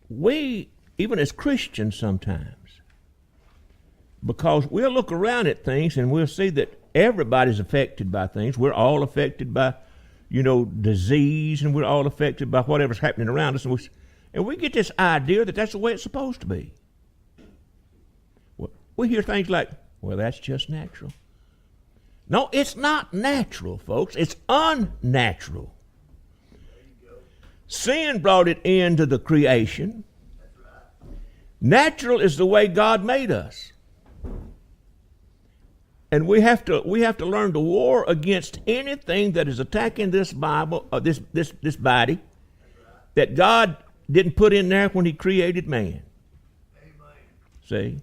we, even as Christians sometimes, because we'll look around at things and we'll see that everybody's affected by things. We're all affected by, disease, and we're all affected by whatever's happening around us. And we get this idea that that's the way it's supposed to be. We hear things like, well, that's just natural. No, it's not natural, folks. It's unnatural. Sin brought it into the creation. Natural is the way God made us. And we have to learn to war against anything that is attacking this Bible, this body, that God didn't put in there when He created man. Amen. See?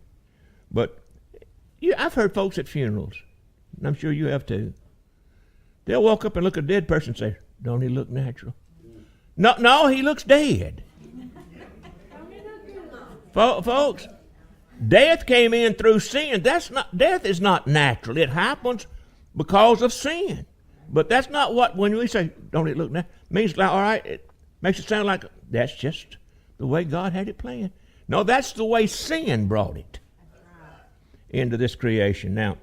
But I've heard folks at funerals, and I'm sure you have too. They'll walk up and look at a dead person and say, "Don't he look natural?" No, he looks dead. Folks, death came in through sin. Death is not natural. It happens because of sin. But that's not what, when we say, "Don't it look natural?" means like, all right, it makes it sound like that's just the way God had it planned. No, that's the way sin brought it into this creation. Now,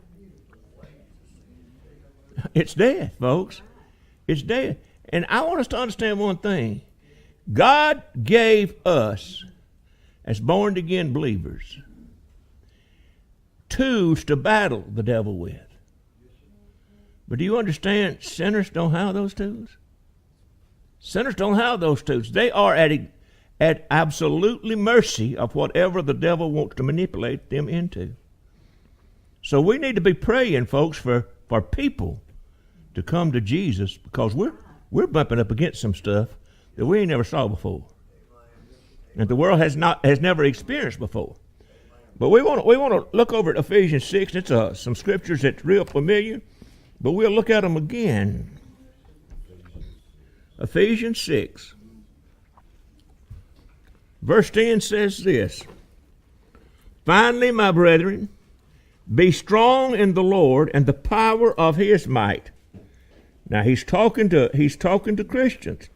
it's death, folks. It's death. And I want us to understand one thing. God gave us, as born-again believers, tools to battle the devil with. But do you understand, sinners don't have those tools? Sinners don't have those tools. They are at absolutely mercy of whatever the devil wants to manipulate them into. So we need to be praying, folks, for people to come to Jesus, because we're bumping up against some stuff that we ain't never saw before, and the world has never experienced before. But we want to look over at Ephesians 6. It's some scriptures that's real familiar, but we'll look at them again. Ephesians 6, verse 10 says this: "Finally, my brethren, be strong in the Lord and the power of His might." Now he's talking to Christians.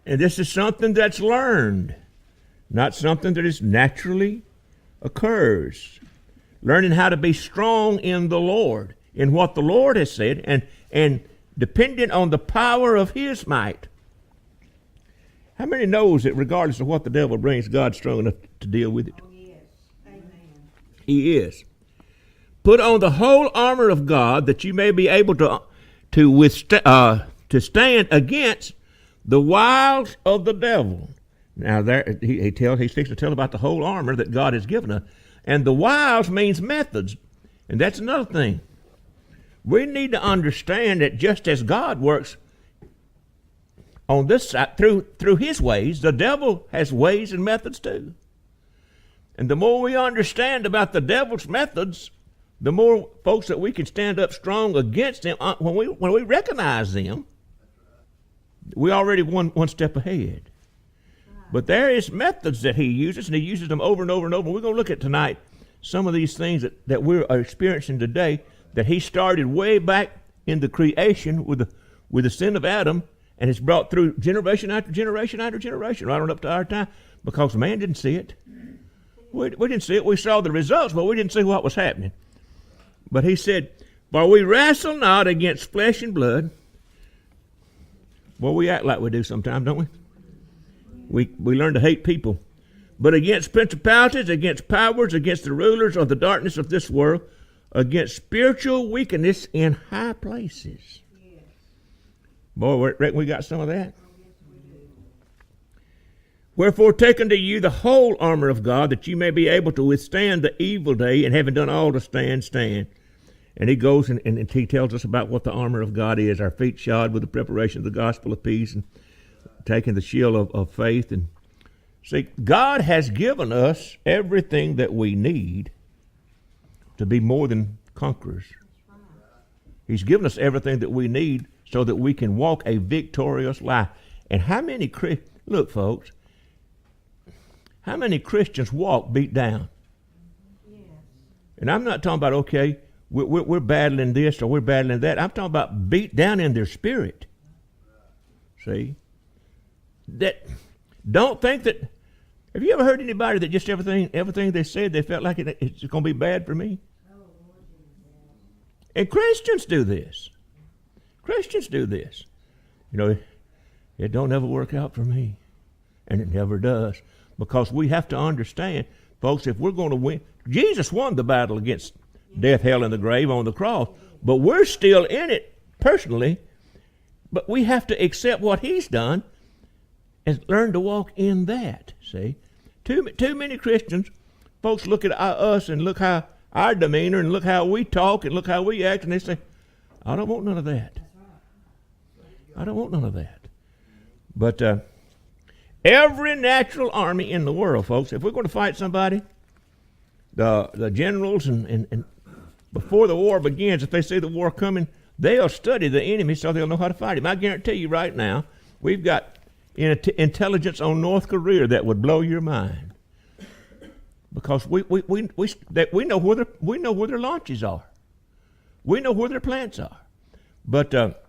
And this is something that's learned, not something that is naturally occurs. Learning how to be strong in the Lord, in what the Lord has said, and dependent on the power of His might. How many knows that regardless of what the devil brings, God's strong enough to deal with it? Oh, yes. Amen. He is. "Put on the whole armor of God, that you may be able to stand against the wiles of the devil." Now there he speaks to tell about the whole armor that God has given us. And the wiles means methods. And that's another thing. We need to understand that just as God works on this side through His ways, the devil has ways and methods too. And the more we understand about the devil's methods, the more folks that we can stand up strong against them. When we recognize them, we already one step ahead. But there is methods that he uses, and he uses them over and over and over. We're going to look at tonight some of these things that we're experiencing today that he started way back in the creation with the sin of Adam, and it's brought through generation after generation after generation, right on up to our time, because man didn't see it. We didn't see it. We saw the results, but we didn't see what was happening. But he said, "For we wrestle not against flesh and blood." Well, we act like we do sometimes, don't we? We learn to hate people. "But against principalities, against powers, against the rulers of the darkness of this world, against spiritual wickedness in high places." Yes. Boy, reckon we got some of that. "Wherefore take unto you the whole armor of God, that you may be able to withstand the evil day, and having done all to stand. And he goes and he tells us about what the armor of God is. Our feet shod with the preparation of the gospel of peace, and taking the shield of faith. And see, God has given us everything that we need to be more than conquerors. He's given us everything that we need so that we can walk a victorious life. And how many look, folks, how many Christians walk beat down? Yes. And I'm not talking about, okay, we're battling this or we're battling that. I'm talking about beat down in their spirit. See? That Don't think that. Have you ever heard anybody that just everything they said, they felt like it's going to be bad for me? And Christians do this. Christians do this. You know, it don't ever work out for me. And it never does. Because we have to understand, folks, if we're going to win, Jesus won the battle against death, hell, and the grave on the cross. But we're still in it personally. But we have to accept what he's done and learn to walk in that, see? Too many Christians, folks look at us and look how our demeanor and look how we talk and look how we act, and they say, I don't want none of that. I don't want none of that. But every natural army in the world, folks, if we're going to fight somebody, the generals and before the war begins, if they see the war coming, they'll study the enemy so they'll know how to fight him. I guarantee you right now, we've got intelligence on North Korea that would blow your mind, because we know where their launches are, we know where their plants are. But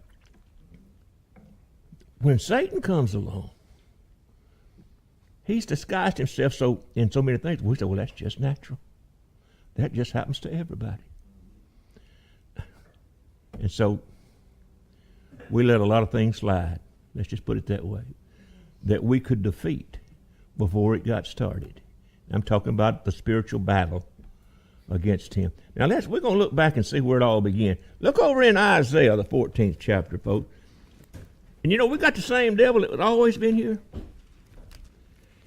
when Satan comes along, he's disguised himself in so many things. We say, well, that's just natural. That just happens to everybody. And so we let a lot of things slide. Let's just put it that way. That we could defeat before it got started. I'm talking about the spiritual battle against him. Now we're going to look back and see where it all began. Look over in Isaiah, the 14th chapter, folks. And you know, we got the same devil that had always been here.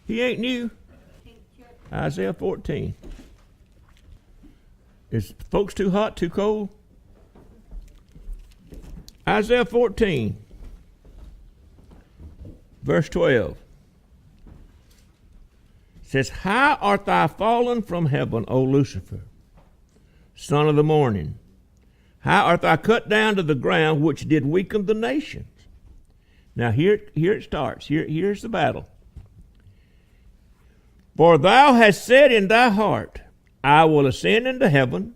He ain't new. Isaiah 14. Is folks too hot, too cold? Isaiah 14. Verse 12 says, How art thou fallen from heaven, O Lucifer, son of the morning? How art thou cut down to the ground, which did weaken the nations? Now here it starts. Here's the battle. For thou hast said in thy heart, I will ascend into heaven.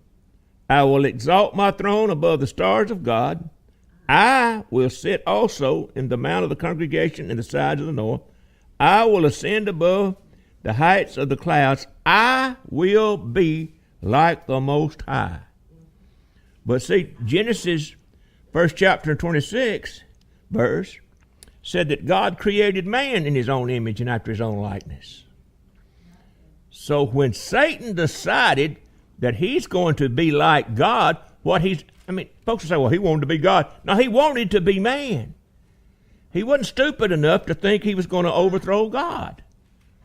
I will exalt my throne above the stars of God. I will sit also in the mount of the congregation in the sides of the north. I will ascend above the heights of the clouds. I will be like the Most High. But see, Genesis, 1st chapter 26 verse, said that God created man in his own image and after his own likeness. So when Satan decided that he's going to be like God, folks will say, well, he wanted to be God. No, he wanted to be man. He wasn't stupid enough to think he was going to overthrow God.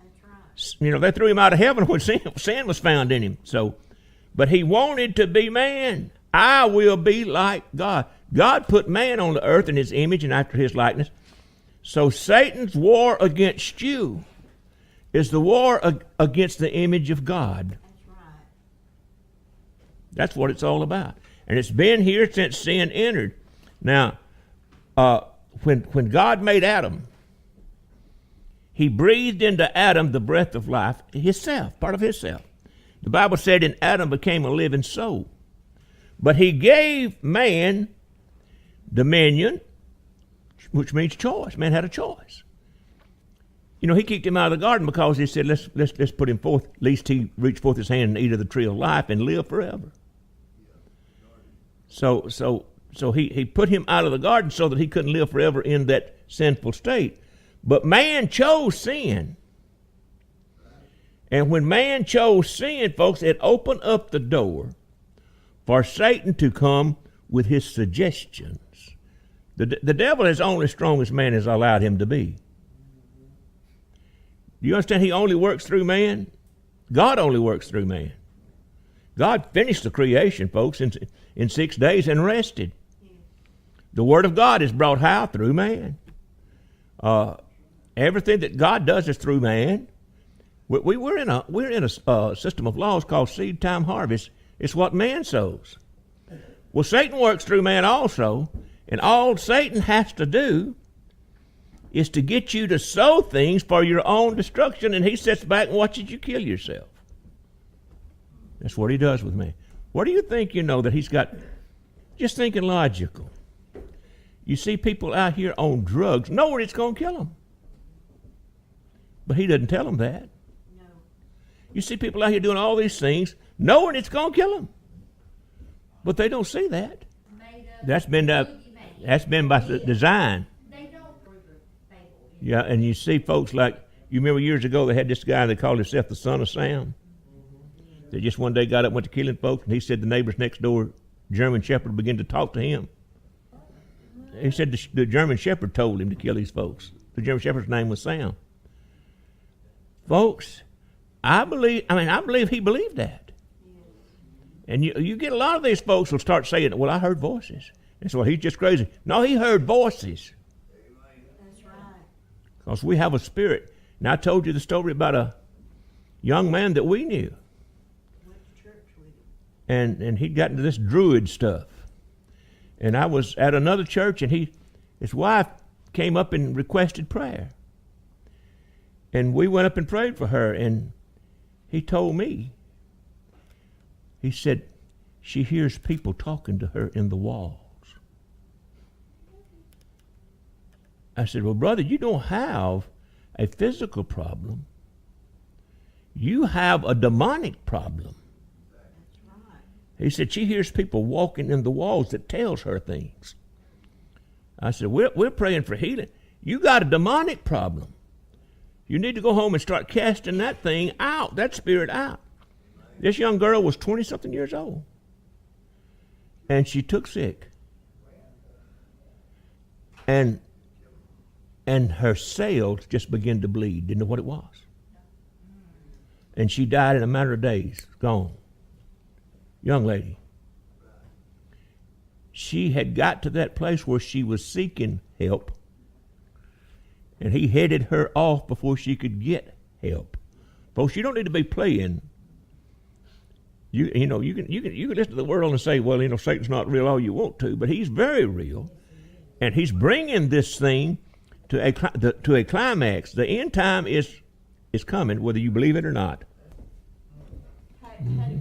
That's right. You know, they threw him out of heaven when sin was found in him. But he wanted to be man. I will be like God. God put man on the earth in his image and after his likeness. So Satan's war against you is the war against the image of God. That's right. That's what it's all about. And it's been here since sin entered. Now, when God made Adam, he breathed into Adam the breath of life, himself, part of himself. The Bible said, and Adam became a living soul. But he gave man dominion, which means choice. Man had a choice. You know, he kicked him out of the garden because he said, let's put him forth, lest he reach forth his hand and eat of the tree of life and live forever. So he put him out of the garden so that he couldn't live forever in that sinful state. But man chose sin. And when man chose sin, folks, it opened up the door for Satan to come with his suggestions. The devil is only as strong as man has allowed him to be. Do you understand? He only works through man. God only works through man. God finished the creation, folks, in 6 days and rested. The Word of God is brought how? Through man. Everything that God does is through man. We're in a system of laws called seed time harvest. It's what man sows. Well, Satan works through man also, and all Satan has to do is to get you to sow things for your own destruction, and he sits back and watches you kill yourself. That's what he does with man. What do you think you know that he's got? Just thinking logical. You see people out here on drugs, know where it's going to kill them. But he doesn't tell them that. No. You see people out here doing all these things, knowing it's going to kill them. But they don't see that. That's been by design. Yeah, and you see folks like, you remember years ago they had this guy, they called himself the Son of Sam. They just one day got up and went to killing folks, and he said the neighbors next door, German Shepherd, began to talk to him. He said the German Shepherd told him to kill these folks. The German Shepherd's name was Sam. Folks, I believe he believed that. And you get a lot of these folks who'll start saying, well, I heard voices. And so he's just crazy. No, he heard voices. That's right. Because we have a spirit. And I told you the story about a young man that we knew. Went to church with him. And he'd gotten to this druid stuff. And I was at another church, and his wife came up and requested prayer. And we went up and prayed for her, and he told me, he said, she hears people talking to her in the walls. I said, well, brother, you don't have a physical problem. You have a demonic problem. That's right. He said, she hears people walking in the walls that tells her things. I said, we're praying for healing. You got a demonic problem. You need to go home and start casting that thing out, that spirit out. This young girl was 20-something years old. And she took sick. And her cells just began to bleed. Didn't know what it was. And she died in a matter of days. Gone. Young lady. She had got to that place where she was seeking help. And he headed her off before she could get help. Folks, you don't need to be playing. You can listen to the world and say, well, Satan's not real all you want to, but he's very real. And he's bringing this thing to a climax. The end time is coming, whether you believe it or not. Mm-hmm.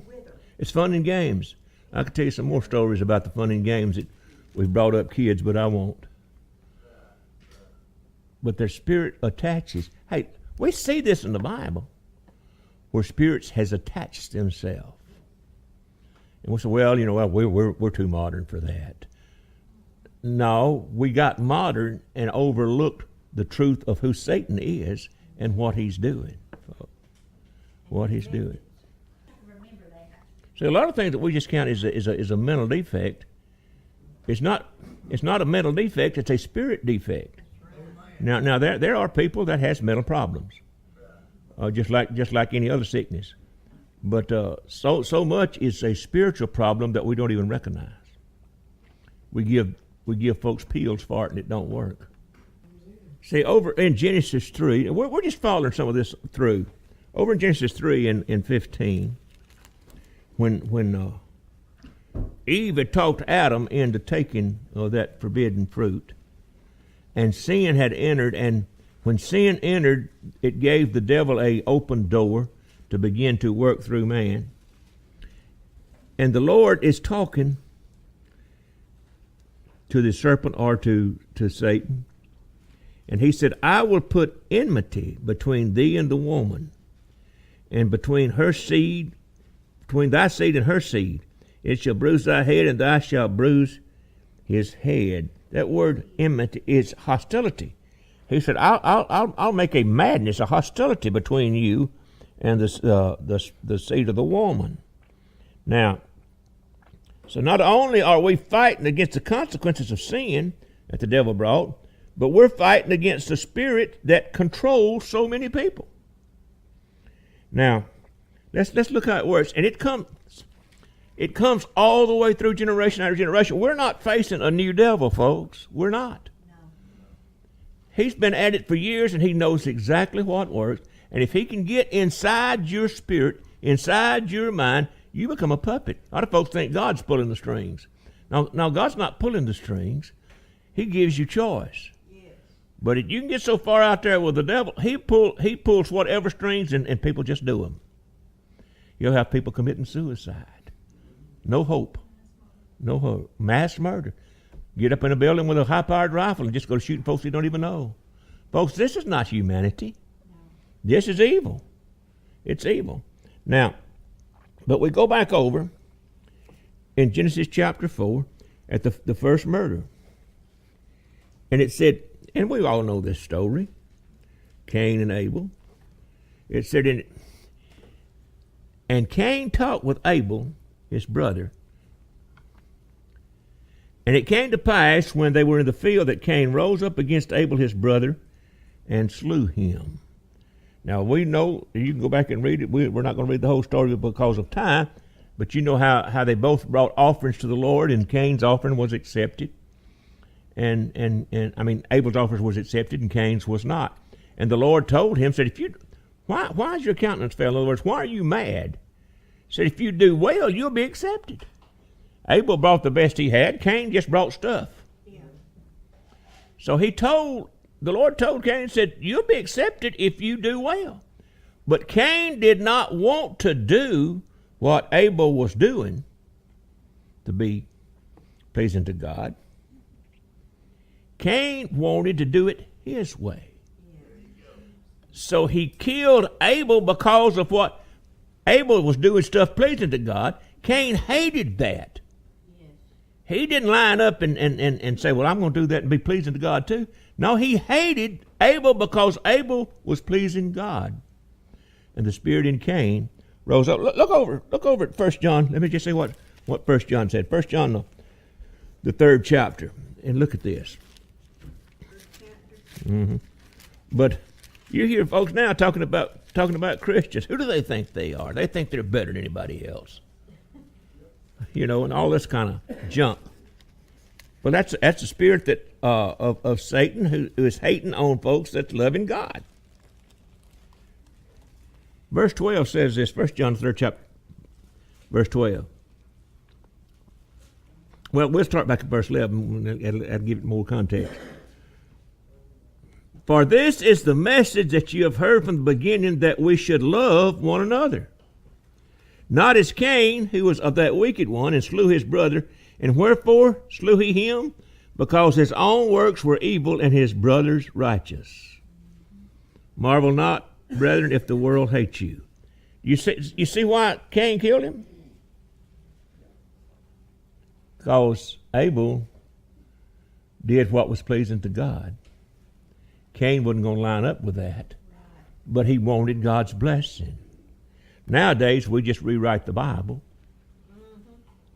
It's fun and games. I could tell you some more stories about the fun and games that we've brought up kids, but I won't. But their spirit attaches. Hey, we see this in the Bible, where spirits has attached themselves. And we say, well, we're too modern for that. No, we got modern and overlooked the truth of who Satan is and what he's doing. What he's doing. See, a lot of things that we just count is a mental defect. It's not a mental defect, it's a spirit defect. Now there are people that has mental problems, just like any other sickness. But so much is a spiritual problem that we don't even recognize. We give folks pills for it and it don't work. See, over in Genesis 3, we're just following some of this through. Over in Genesis 3 and 15, when Eve had talked Adam into taking that forbidden fruit, and sin had entered, and when sin entered, it gave the devil an open door to begin to work through man. And the Lord is talking to the serpent or to Satan. And he said, I will put enmity between thee and the woman, and between thy seed and her seed. It shall bruise thy head, and thou shalt bruise his head. That word enmity is hostility. He said, I'll make a madness, a hostility between you and the seed of the woman. Now, so not only are we fighting against the consequences of sin that the devil brought, but we're fighting against the spirit that controls so many people. Now, let's look how it works. And it comes all the way through generation after generation. We're not facing a new devil, folks. We're not. No. He's been at it for years, and he knows exactly what works. And if he can get inside your spirit, inside your mind, you become a puppet. A lot of folks think God's pulling the strings. Now God's not pulling the strings. He gives you choice. Yes. But if you can get so far out there with the devil, he pulls whatever strings, and people just do them. You'll have people committing suicide. No hope. No hope. Mass murder. Get up in a building with a high-powered rifle and just go shooting folks you don't even know. Folks, this is not humanity. This is evil. It's evil. Now, but we go back over in Genesis chapter 4 at the first murder. And it said, and we all know this story, Cain and Abel. It said in it, and Cain talked with Abel, his brother. And it came to pass when they were in the field that Cain rose up against Abel his brother and slew him. Now we know, you can go back and read it. We're not going to read the whole story because of time, but you know how they both brought offerings to the Lord, and Cain's offering was accepted. And I mean, Abel's offering was accepted and Cain's was not. And the Lord told him, said, why is your countenance fell? In other words, why are you mad? Said, if you do well, you'll be accepted. Abel brought the best he had. Cain just brought stuff. Yeah. So the Lord told Cain, said, you'll be accepted if you do well. But Cain did not want to do what Abel was doing to be pleasing to God. Cain wanted to do it his way. So he killed Abel because of what Abel was doing, stuff pleasing to God. Cain hated that. He didn't line up and say, well, I'm going to do that and be pleasing to God too. No, he hated Abel because Abel was pleasing God. And the spirit in Cain rose up. Look over at 1 John. Let me just say what 1 John said. 1 John, the 3rd chapter. And look at this. Mm-hmm. But you hear folks now talking about Christians. Who do they think they are? They think they're better than anybody else. You know, and all this kind of junk. Well, that's the spirit that of Satan who is hating on folks that's loving God. Verse 12 says this, 1 John 3rd chapter, verse 12. Well, we'll start back at verse 11 and give it more context. For this is the message that you have heard from the beginning, that we should love one another. Not as Cain, who was of that wicked one, and slew his brother. And wherefore slew he him? Because his own works were evil, and his brother's righteous. Marvel not, brethren, if the world hates you. You see why Cain killed him? Because Abel did what was pleasing to God. Cain wasn't going to line up with that, but he wanted God's blessing. Nowadays, we just rewrite the Bible,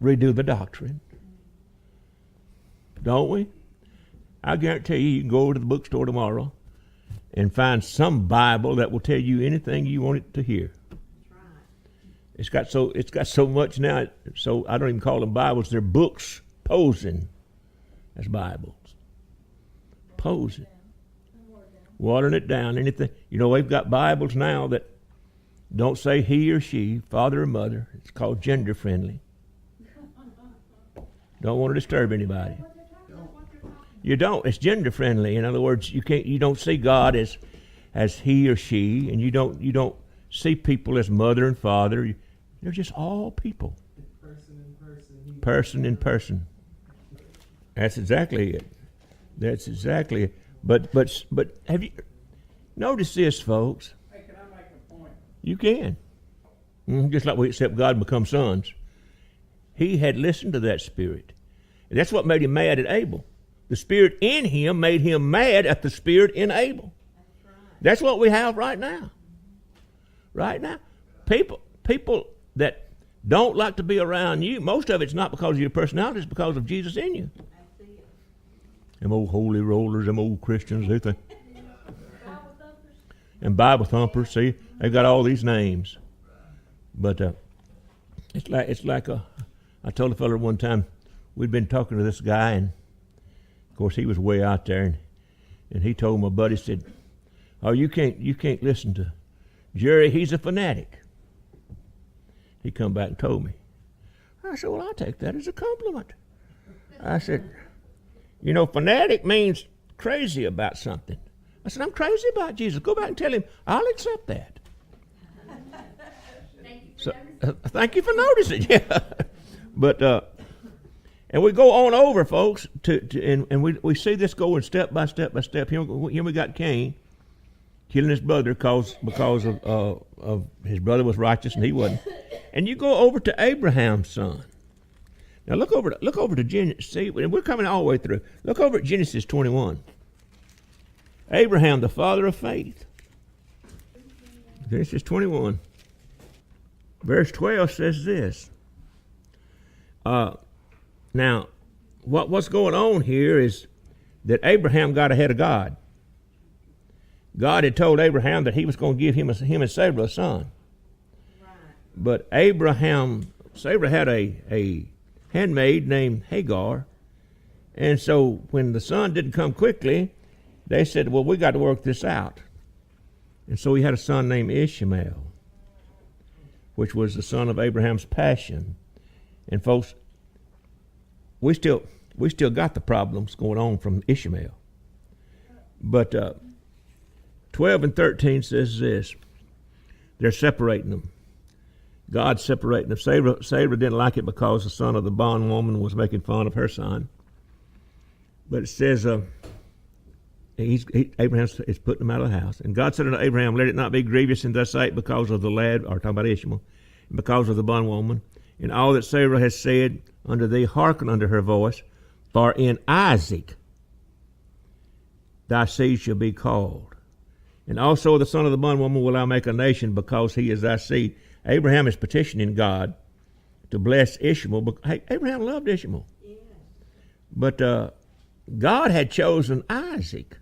redo the doctrine. Don't we? I guarantee you can go over to the bookstore tomorrow and find some Bible that will tell you anything you want it to hear. It's got so much now, so I don't even call them Bibles. They're books posing as Bibles. Posing. Watering it down, anything. You know, we've got Bibles now that don't say he or she, father or mother. It's called gender friendly. Don't want to disturb anybody. You don't. It's gender friendly. In other words, you don't see God as he or she, and you don't see people as mother and father. They're just all people. Person in person. That's exactly it. That's exactly it. But have you noticed this, folks? Hey, can I make a point? You can. Just like we accept God and become sons. He had listened to that spirit. And that's what made him mad at Abel. The spirit in him made him mad at the spirit in Abel. That's right. That's what we have right now. Right now. People that don't like to be around you, most of it's not because of your personality, it's because of Jesus in you. Them old holy rollers, them old Christians, they think. And Bible thumpers, see, they've got all these names. But it's like I told a fellow one time, we'd been talking to this guy, and of course he was way out there, and he told my buddy, said, "Oh, you can't listen to Jerry. He's a fanatic." He come back and told me. I said, "Well, I'll take that as a compliment." I said, "You know, fanatic means crazy about something." I said, "I'm crazy about Jesus. Go back and tell him I'll accept that." Thank you for noticing. Yeah, but and we go on over, folks, and we see this going step by step by step. Here we got Cain killing his brother because of his brother was righteous and he wasn't. And you go over to Abraham's son. Now look over to Genesis. See, we're coming all the way through. Look over at Genesis 21. Abraham, the father of faith. Genesis 21. Verse 12 says this. Now, what's going on here is that Abraham got ahead of God. God had told Abraham that he was going to give him and Sarah a son. Right. But Sarah had a handmaid named Hagar. And so when the son didn't come quickly, they said, well, we got to work this out. And so he had a son named Ishmael, which was the son of Abraham's passion. And folks, we still got the problems going on from Ishmael. But 12 and 13 says this. They're separating them. God's separating them. Sarah didn't like it because the son of the bondwoman was making fun of her son. But it says, Abraham is putting him out of the house. And God said unto Abraham, let it not be grievous in thy sight because of the lad, or talking about Ishmael, and because of the bondwoman, and all that Sarah has said unto thee, hearken unto her voice, for in Isaac thy seed shall be called. And also the son of the bondwoman will I make a nation, because he is thy seed. Abraham is petitioning God to bless Ishmael. But, hey, Abraham loved Ishmael. Yes. But God had chosen Isaac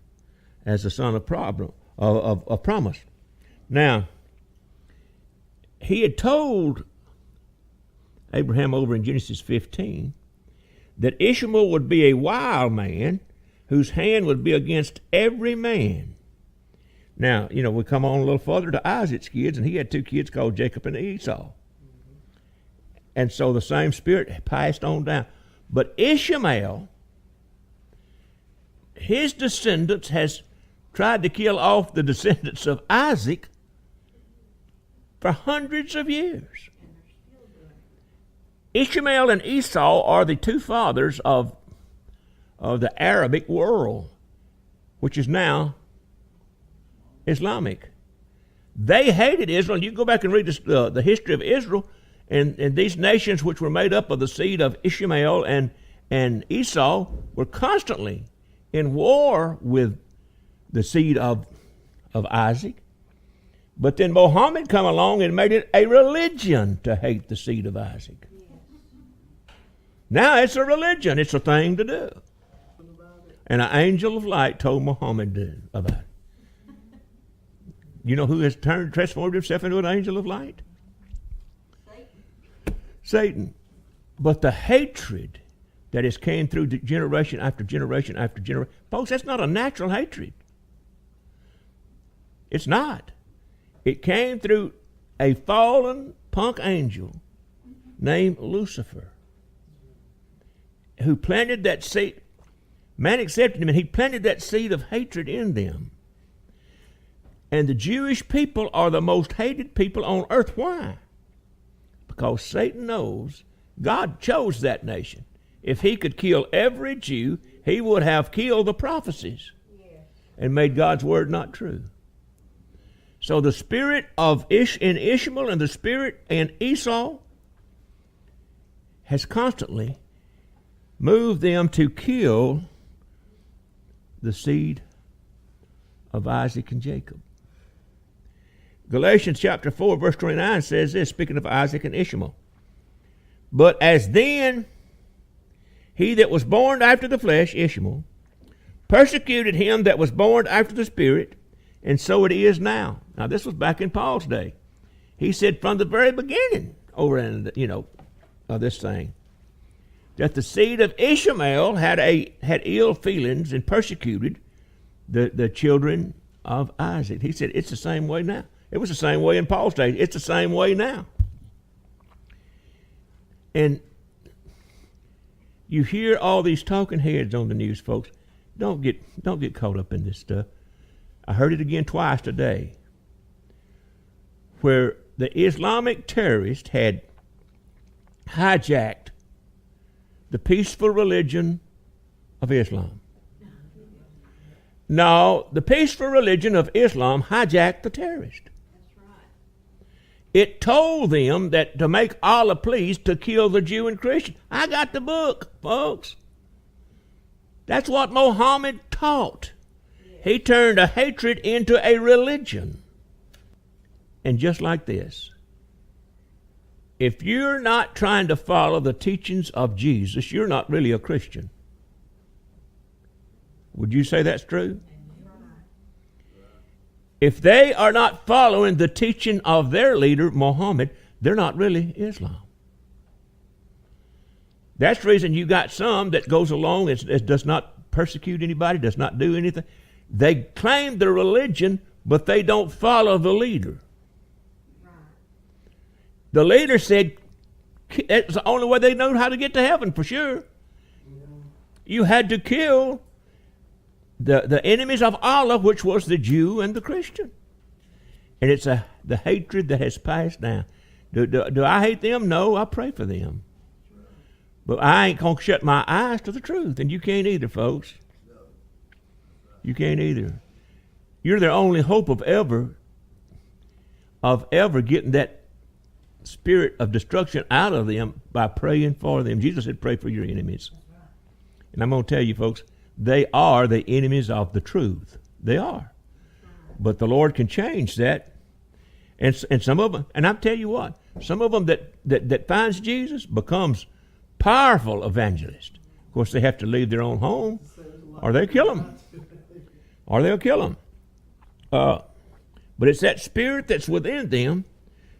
as the son of promise. Now, he had told Abraham over in Genesis 15 that Ishmael would be a wild man whose hand would be against every man. Now, we come on a little further to Isaac's kids, and he had two kids called Jacob and Esau. And so the same spirit passed on down. But Ishmael, his descendants, has tried to kill off the descendants of Isaac for hundreds of years. Ishmael and Esau are the two fathers of the Arabic world, which is now Islamic. They hated Israel. You go back and read the history of Israel, and these nations which were made up of the seed of Ishmael and Esau were constantly in war with the seed of Isaac. But then Muhammad come along and made it a religion to hate the seed of Isaac. Now it's a religion. It's a thing to do. And an angel of light told Muhammad about it. You know who has transformed himself into an angel of light? Satan. But the hatred that has came through generation after generation after generation, folks, that's not a natural hatred. It's not. It came through a fallen punk angel named Lucifer, who planted that seed. Man accepted him, and he planted that seed of hatred in them. And the Jewish people are the most hated people on earth. Why? Because Satan knows God chose that nation. If he could kill every Jew, he would have killed the prophecies and made God's word not true. So the spirit of in Ishmael and the spirit in Esau has constantly moved them to kill the seed of Isaac and Jacob. Galatians chapter 4, verse 29 says this, speaking of Isaac and Ishmael. But as then he that was born after the flesh, Ishmael, persecuted him that was born after the Spirit, and so it is now. Now, this was back in Paul's day. He said from the very beginning, over in this thing, that the seed of Ishmael had ill feelings and persecuted the children of Isaac. He said it's the same way now. It was the same way in Paul's day. It's the same way now. And you hear all these talking heads on the news, folks. Don't get caught up in this stuff. I heard it again twice today, where the Islamic terrorists had hijacked the peaceful religion of Islam. No, the peaceful religion of Islam hijacked the terrorist. That's right. It told them that to make Allah pleased to kill the Jew and Christian. I got the book, folks. That's what Muhammad taught. He turned a hatred into a religion. And just like this, if you're not trying to follow the teachings of Jesus, you're not really a Christian. Would you say that's true? If they are not following the teaching of their leader, Muhammad, they're not really Islam. That's the reason you got some that goes along and does not persecute anybody, does not do anything. They claim their religion, but they don't follow the leader. The leader said it's the only way they know how to get to heaven, for sure. You had to kill the enemies of Allah, which was the Jew and the Christian. And it's the hatred that has passed down. Do I hate them? No, I pray for them. But I ain't going to shut my eyes to the truth, and you can't either, folks. You can't either. You're the only hope of ever getting that spirit of destruction out of them by praying for them. Jesus said, pray for your enemies. And I'm going to tell you, folks, they are the enemies of the truth. They are. But the Lord can change that. And some of them, and I'll tell you what, some of them that finds Jesus becomes powerful evangelists. Of course, they have to leave their own home, or they'll kill them. But it's that spirit that's within them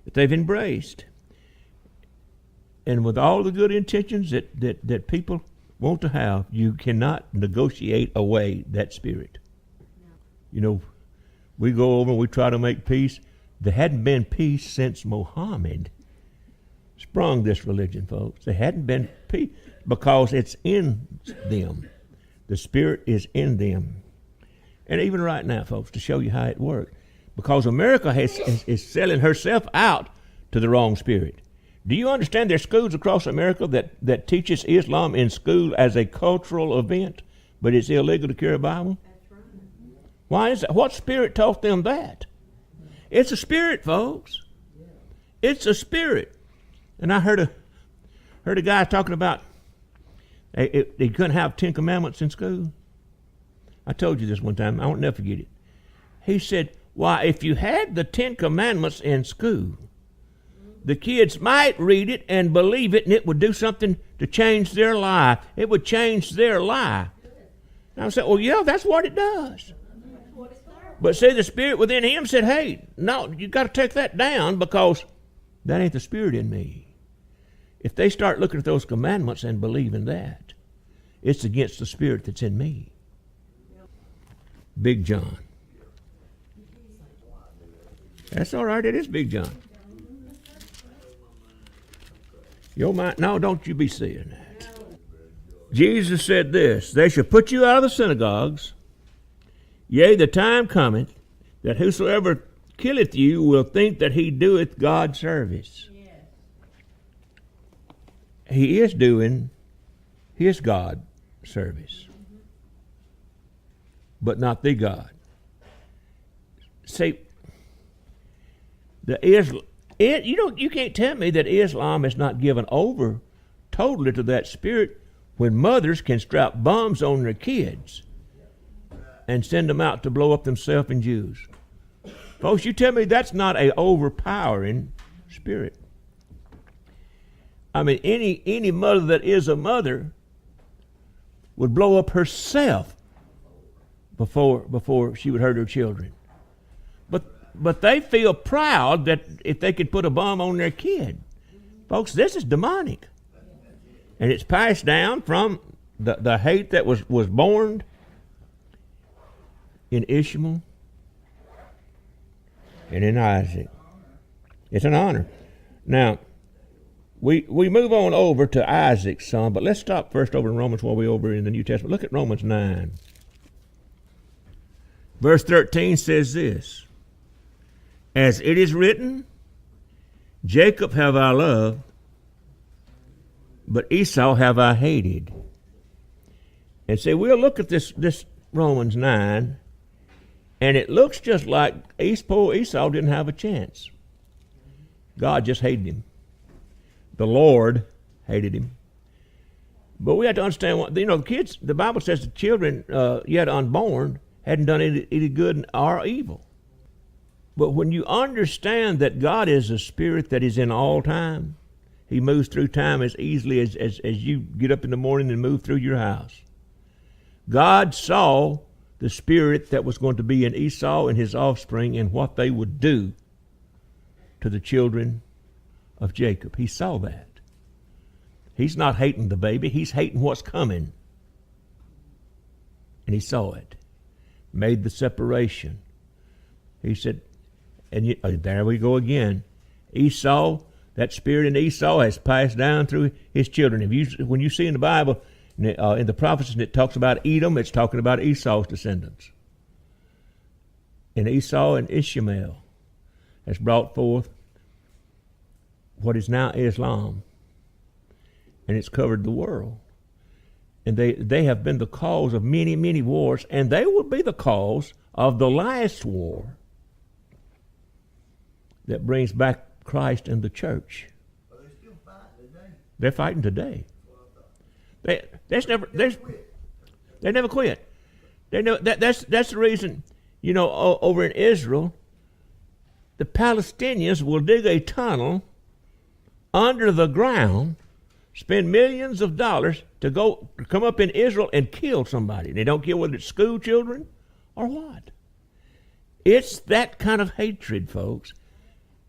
that they've embraced. And with all the good intentions that people want to have, you cannot negotiate away that spirit. You know, we go over and we try to make peace. There hadn't been peace since Muhammad sprung this religion, folks. There hadn't been peace because it's in them. The spirit is in them. And even right now, folks, to show you how it works, because America is selling herself out to the wrong spirit. Do you understand there's schools across America that teaches Islam in school as a cultural event, but it's illegal to carry a Bible? That's right. Why is that? What spirit taught them that? It's a spirit, folks. It's a spirit. And I heard a guy talking about he couldn't have 10 commandments in school. I told you this one time. I won't never forget it. He said, why, if you had the 10 commandments in school, the kids might read it and believe it, and it would do something to change their life. It would change their life. And I said, well, yeah, that's what it does. But see, the spirit within him said, hey, no, you got to take that down because that ain't the spirit in me. If they start looking at those commandments and believing that, it's against the spirit that's in me. Big John. That's all right, it is Big John. Your mind, no, don't you be saying that. Jesus said this, they shall put you out of the synagogues. Yea, the time cometh that whosoever killeth you will think that he doeth God service. Yes. He is doing his God service, but not the God. See, you can't tell me that Islam is not given over totally to that spirit when mothers can strap bombs on their kids and send them out to blow up themselves and Jews. Folks, you tell me that's not an overpowering spirit. I mean, any mother that is a mother would blow up herself before she would hurt her children. But they feel proud that if they could put a bomb on their kid. Folks, this is demonic. And it's passed down from the hate that was born in Ishmael and in Isaac. It's an honor. Now, we move on over to Isaac's son, but let's stop first over in Romans while we're over in the New Testament. Look at Romans 9. Verse 13 says this, as it is written, Jacob have I loved, but Esau have I hated. And say, we'll look at this Romans 9 And it looks just like poor Esau didn't have a chance. God just hated him. The Lord hated him. But we have to understand what, the kids, the Bible says the children yet unborn hadn't done any good or evil. But when you understand that God is a spirit that is in all time, he moves through time as easily as you get up in the morning and move through your house. God saw the spirit that was going to be in Esau and his offspring and what they would do to the children of Jacob. He saw that. He's not hating the baby. He's hating what's coming. And he saw it. Made the separation. He said, and there we go again. Esau, that spirit in Esau has passed down through his children. When you see in the Bible, in the prophecies, it talks about Edom, it's talking about Esau's descendants. And Esau and Ishmael has brought forth what is now Islam. And it's covered the world. And they have been the cause of many, many wars, and they will be the cause of the last war that brings back Christ and the church. Are they still fighting today? They're fighting today. They never quit. That's the reason, over in Israel, the Palestinians will dig a tunnel under the ground, spend millions of dollars to come up in Israel and kill somebody. They don't care whether it's school children or what. It's that kind of hatred, folks.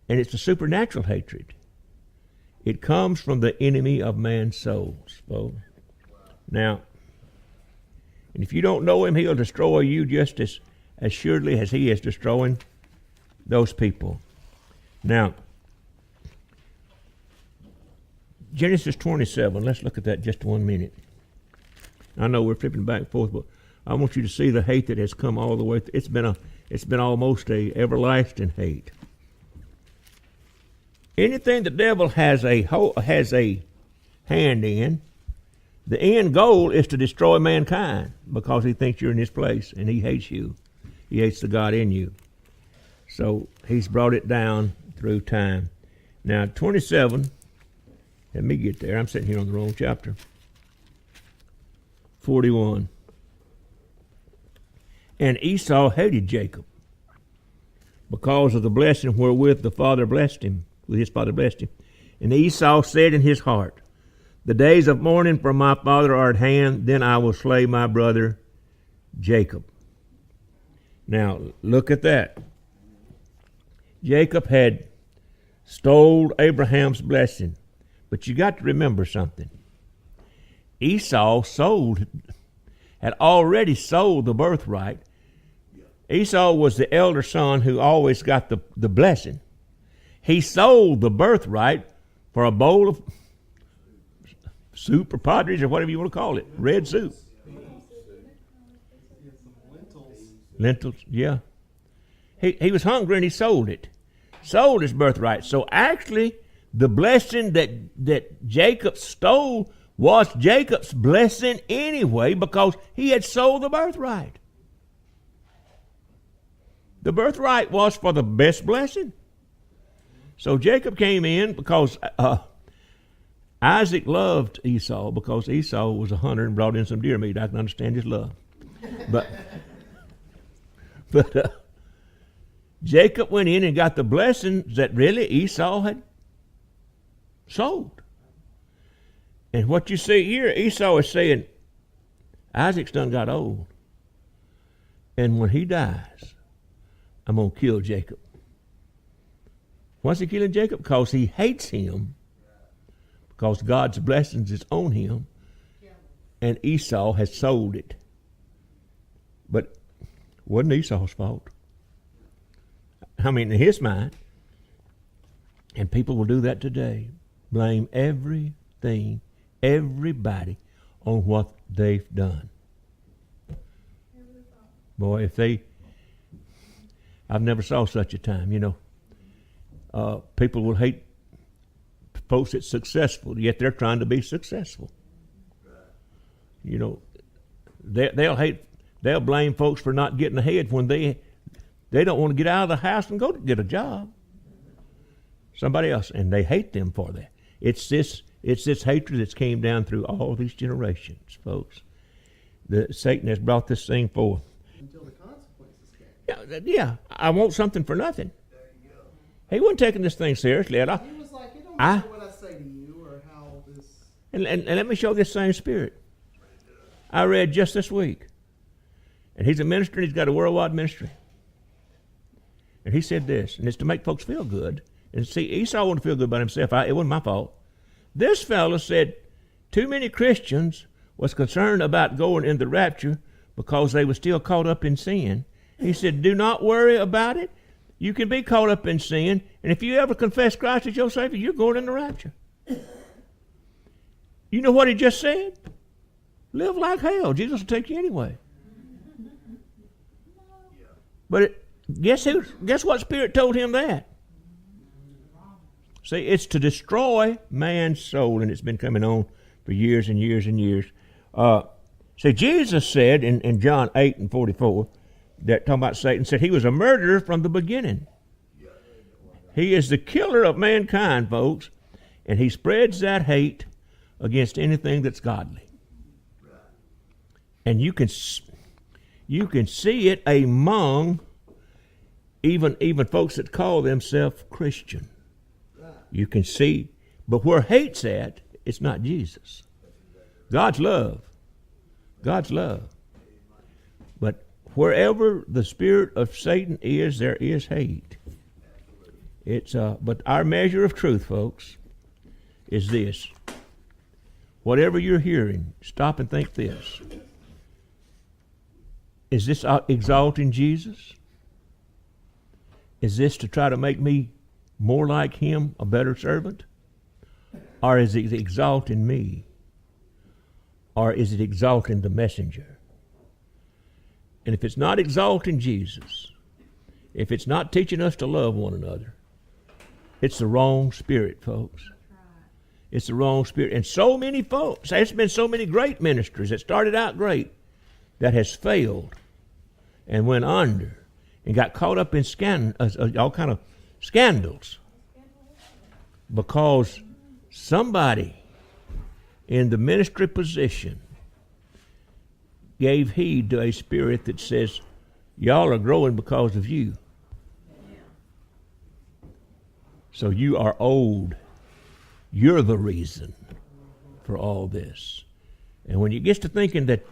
And it's a supernatural hatred. It comes from the enemy of man's souls, folks. Now, and if you don't know him, he'll destroy you just as surely as he is destroying those people. Now, Genesis 27, let's look at that just 1 minute. I know we're flipping back and forth, but I want you to see the hate that has come all the way. It's been almost a everlasting hate. Anything the devil has a hand in, the end goal is to destroy mankind because he thinks you're in his place and he hates you. He hates the God in you. So he's brought it down through time. Now 27, let me get there. I'm sitting here on the wrong chapter. 41. And Esau hated Jacob because of the blessing wherewith the father blessed him. With his father blessed him. And Esau said in his heart, the days of mourning for my father are at hand, then I will slay my brother Jacob. Now, look at that. Jacob had stole Abraham's blessing. But you got to remember something. Esau had already sold the birthright. Esau was the elder son who always got the blessing. He sold the birthright for a bowl of soup or pottage or whatever you want to call it. Red soup. Lentils, yeah. He was hungry and he sold it. Sold his birthright. So actually, the blessing that Jacob stole was Jacob's blessing anyway because he had sold the birthright. The birthright was for the best blessing. So Jacob came in because Isaac loved Esau because Esau was a hunter and brought in some deer meat. I can understand his love. But Jacob went in and got the blessings that really Esau had sold. And what you see here, Esau is saying, Isaac's done got old. And when he dies, I'm going to kill Jacob. Why's he killing Jacob? Because he hates him. Because God's blessings is on him. And Esau has sold it. But it wasn't Esau's fault. I mean, in his mind. And people will do that today. Blame everything, everybody on what they've done. Boy, I've never saw such a time, people will hate folks that's successful, yet they're trying to be successful. They'll blame folks for not getting ahead when They don't want to get out of the house and go to get a job. Somebody else, and they hate them for that. It's this hatred that's came down through all these generations, folks. Satan has brought this thing forth. Until the consequences came. Yeah, I want something for nothing. There you go. He wasn't taking this thing seriously at all. He was like, it don't matter what I say to you or how this. And let me show this same spirit. I read just this week. And he's a minister, and he's got a worldwide ministry. And he said this, and it's to make folks feel good. And see, Esau wanted to feel good about himself. It wasn't my fault. This fellow said too many Christians was concerned about going in the rapture because they were still caught up in sin. He said, do not worry about it. You can be caught up in sin, and if you ever confess Christ as your Savior, you're going in the rapture. You know what he just said? Live like hell. Jesus will take you anyway. But guess what spirit told him that? See, it's to destroy man's soul, and it's been coming on for years and years and years. See, Jesus said in John 8:44, that talking about Satan, said he was a murderer from the beginning. He is the killer of mankind, folks, and he spreads that hate against anything that's godly. And you can see it among even folks that call themselves Christian. You can see, but where hate's at, it's not Jesus. God's love. God's love. But wherever the spirit of Satan is, there is hate. But our measure of truth, folks, is this. Whatever you're hearing, stop and think this. Is this exalting Jesus? Is this to try to make me more like him, a better servant? Or is it exalting me? Or is it exalting the messenger? And if it's not exalting Jesus, if it's not teaching us to love one another, it's the wrong spirit, folks. It's the wrong spirit. And so many folks, there's been so many great ministries that started out great that has failed and went under and got caught up in all kind of scandals because somebody in the ministry position gave heed to a spirit that says, y'all are growing because of you. So you are old. You're the reason for all this. And when you get to thinking that,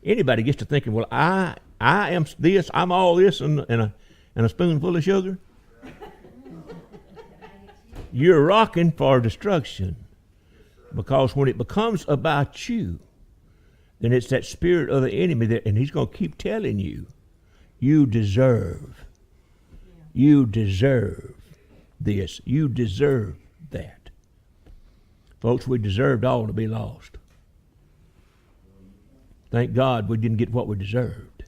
anybody gets to thinking, well, I am this, I'm all this, and a spoonful of sugar, you're rocking for destruction. Because when it becomes about you, then it's that spirit of the enemy, and he's going to keep telling you, you deserve this, you deserve that. Folks, we deserved all to be lost. Thank God we didn't get what we deserved.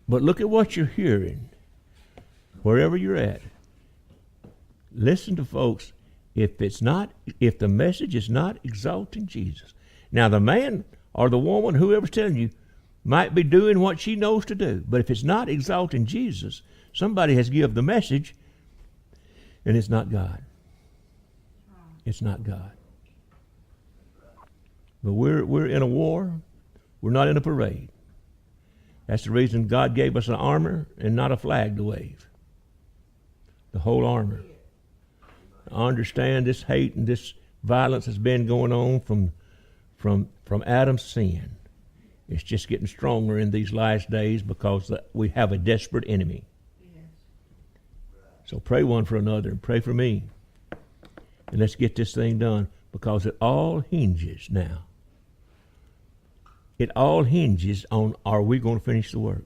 But look at what you're hearing, wherever you're at. Listen to folks, if the message is not exalting Jesus. Now the man or the woman, whoever's telling you, might be doing what she knows to do. But if it's not exalting Jesus, somebody has given the message, and it's not God. It's not God. But we're in a war. We're not in a parade. That's the reason God gave us an armor and not a flag to wave. The whole armor. I understand this hate and this violence has been going on from Adam's sin. It's just getting stronger in these last days because we have a desperate enemy. Yes. So pray one for another and pray for me. And let's get this thing done because it all hinges now. It all hinges on, are we going to finish the work?